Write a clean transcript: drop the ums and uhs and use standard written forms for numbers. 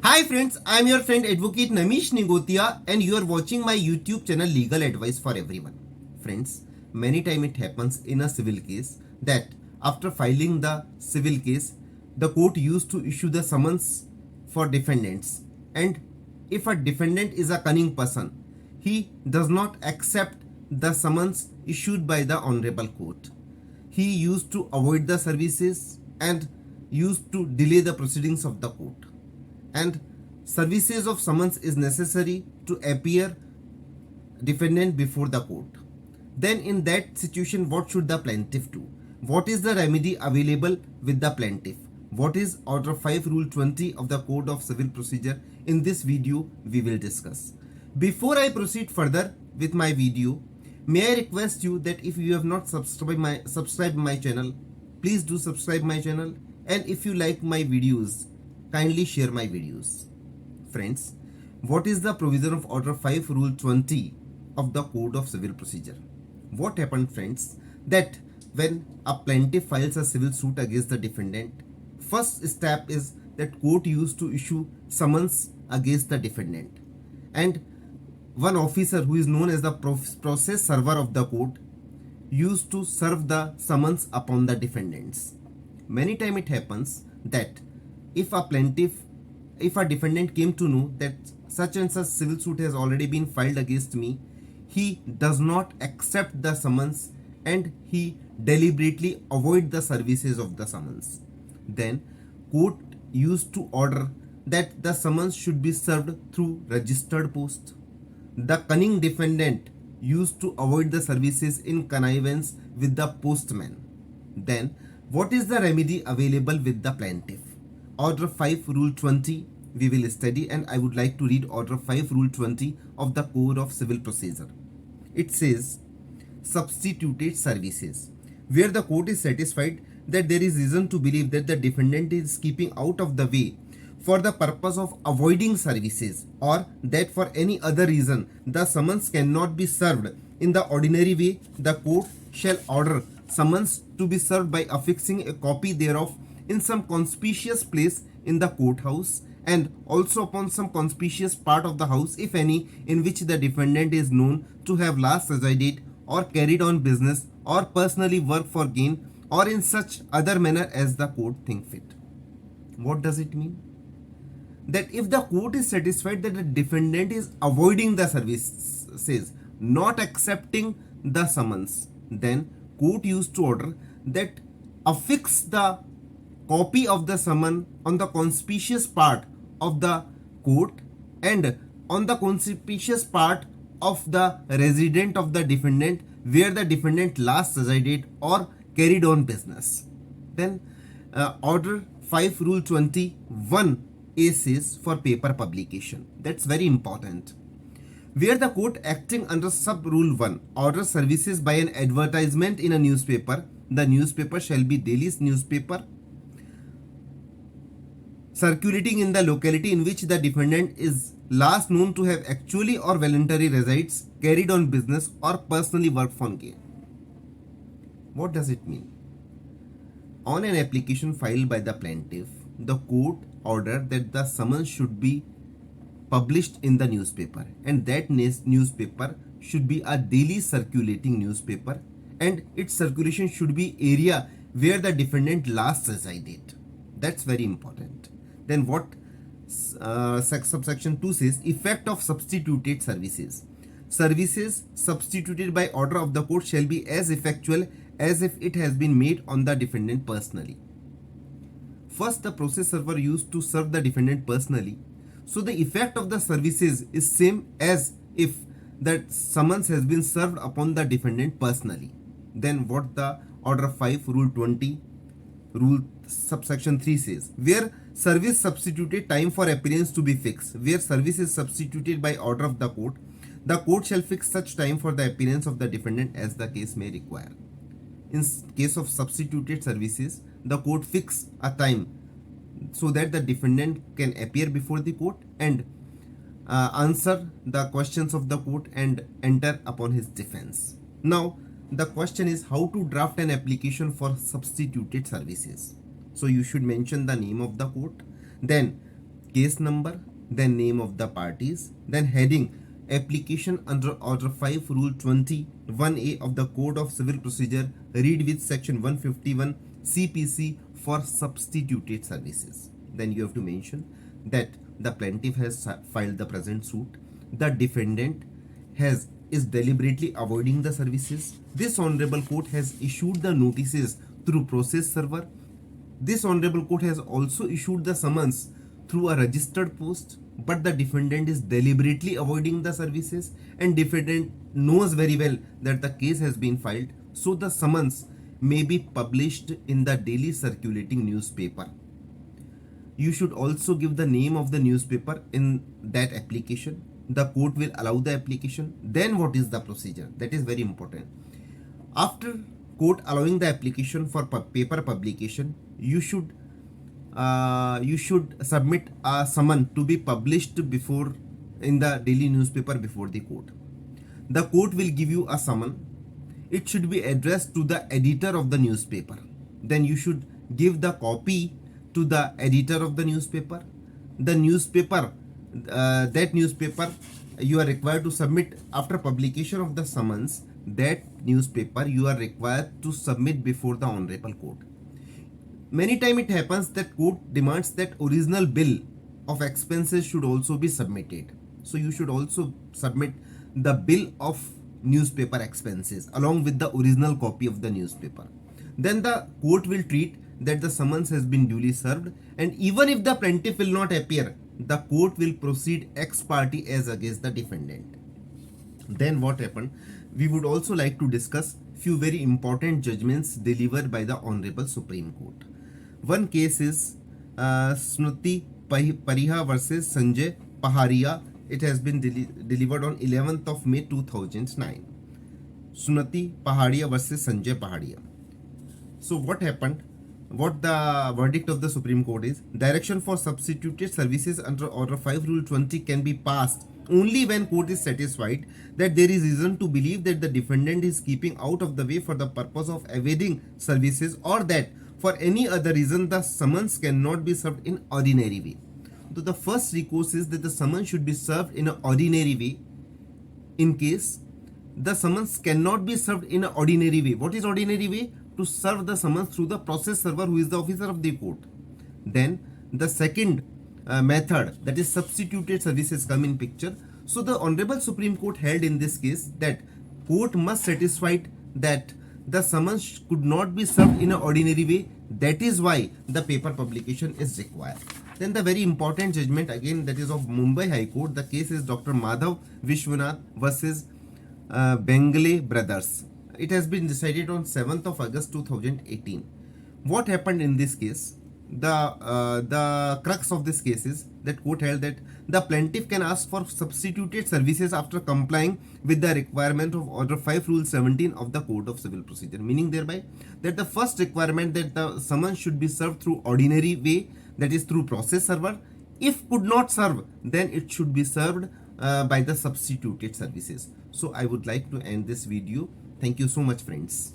Hi friends, I am your friend Advocate Namish Nigotia and you are watching my YouTube channel Legal Advice for Everyone. Friends, many times it happens in a civil case that after filing the civil case, the court used to issue the summons for defendants, and if a defendant is a cunning person, he does not accept the summons issued by the honorable court. He used to avoid the services and used to delay the proceedings of the court, and services of summons is necessary to appear defendant before the court. Then in that situation, what should the plaintiff do? What is the remedy available with the plaintiff? What is Order 5 Rule 20 of the Code of Civil Procedure? In this video we will discuss. Before I proceed further with my video, may I request you that if you have not subscribed my channel, please do subscribe my channel, and if you like my videos, kindly share my videos. Friends, what is the provision of Order 5 Rule 20 of the Code of Civil Procedure? What happened, friends, that when a plaintiff files a civil suit against the defendant, first step is that court used to issue summons against the defendant, and one officer who is known as the process server of the court used to serve the summons upon the defendants. Many times it happens that if a defendant came to know that such and such civil suit has already been filed against me, he does not accept the summons and he deliberately avoid the services of the summons. Then court used to order that the summons should be served through registered post. The cunning defendant used to avoid the services in connivance with the postman. Then what is the remedy available with the plaintiff? Order 5 Rule 20 we will study, and I would like to read Order 5 Rule 20 of the Code of Civil Procedure. It says, substituted services. Where the court is satisfied that there is reason to believe that the defendant is keeping out of the way for the purpose of avoiding services, or that for any other reason the summons cannot be served in the ordinary way, the court shall order summons to be served by affixing a copy thereof in some conspicuous place in the courthouse, and also upon some conspicuous part of the house, if any, in which the defendant is known to have last resided or carried on business or personally worked for gain, or in such other manner as the court think fit. What does it mean? That if the court is satisfied that the defendant is avoiding the services, not accepting the summons, then court used to order that affix the copy of the summon on the conspicuous part of the court and on the conspicuous part of the resident of the defendant where the defendant last resided or carried on business. Then Order 5 Rule 21 A says for paper publication. That's very important. Where the court acting under sub rule 1 orders services by an advertisement in a newspaper, the newspaper shall be daily newspaper circulating in the locality in which the defendant is last known to have actually or voluntarily resides, carried on business or personally worked for gain. What does it mean? On an application filed by the plaintiff, the court ordered that the summons should be published in the newspaper, and that newspaper should be a daily circulating newspaper, and its circulation should be area where the defendant last resided. That's very important. Then what subsection 2 says, effect of substituted services. Services substituted by order of the court shall be as effectual as if it has been made on the defendant personally. First, the process server used to serve the defendant personally, so the effect of the services is same as if that summons has been served upon the defendant personally. Then what the Order 5 Rule 20 Rule subsection 3 says, where service substituted time for appearance to be fixed. Where service is substituted by order of the court shall fix such time for the appearance of the defendant as the case may require. In case of substituted services, the court fix a time so that the defendant can appear before the court and answer the questions of the court and enter upon his defense. Now, the question is how to draft an application for substituted services. So you should mention the name of the court, then case number, then name of the parties, then heading application under Order 5 Rule 21A of the Code of Civil Procedure, read with section 151 C.P.C for substituted services. Then you have to mention that the plaintiff has filed the present suit, the defendant is deliberately avoiding the services. This honorable court has issued the notices through process server. This honorable court has also issued the summons through a registered post, but the defendant is deliberately avoiding the services, and defendant knows very well that the case has been filed, so the summons may be published in the daily circulating newspaper. You should also give the name of the newspaper in that application. The court will allow the application. Then what is the procedure? That is very important. After court allowing the application for paper publication, you should submit a summon to be published before in the daily newspaper before the court. The court will give you a summon. It should be addressed to the editor of the newspaper. Then you should give the copy to the editor of the newspaper. The newspaper, that newspaper you are required to submit after publication of the summons. That newspaper you are required to submit before the honorable court. Many times it happens that court demands that original bill of expenses should also be submitted. So you should also submit the bill of newspaper expenses along with the original copy of the newspaper. Then the court will treat that the summons has been duly served, and even if the plaintiff will not appear, the court will proceed ex parte as against the defendant. Then what happened? We would also like to discuss few very important judgments delivered by the Honorable Supreme Court. One case is Smruti Parigarh versus Sanjay Pahariya. It has been delivered on 11th of May 2009. Smruti Pahariya versus Sanjay Pahariya. So what happened? What the verdict of the Supreme Court is: direction for substituted services under Order 5 Rule 20 can be passed only when court is satisfied that there is reason to believe that the defendant is keeping out of the way for the purpose of evading services, or that for any other reason the summons cannot be served in ordinary way. So the first recourse is that the summons should be served in an ordinary way. In case the summons cannot be served in an ordinary way, what is ordinary way? To serve the summons through the process server, who is the officer of the court. Then the second method, that is substituted services, come in picture. So the Honorable Supreme Court held in this case that court must satisfy that the summons could not be served in an ordinary way. That is why the paper publication is required. Then the very important judgment, again, that is of Mumbai High Court. The case is Dr. Madhav Vishwanath versus SBIN brothers. It has been decided on 7th of August 2018. What happened in this case? The crux of this case is that court held that the plaintiff can ask for substituted services after complying with the requirement of Order 5 Rule 17 of the Code of Civil Procedure, meaning thereby that the first requirement, that the summons should be served through ordinary way, that is through process server. If could not serve, then it should be served by the substituted services. So I would like to end this video. Thank you so much, friends.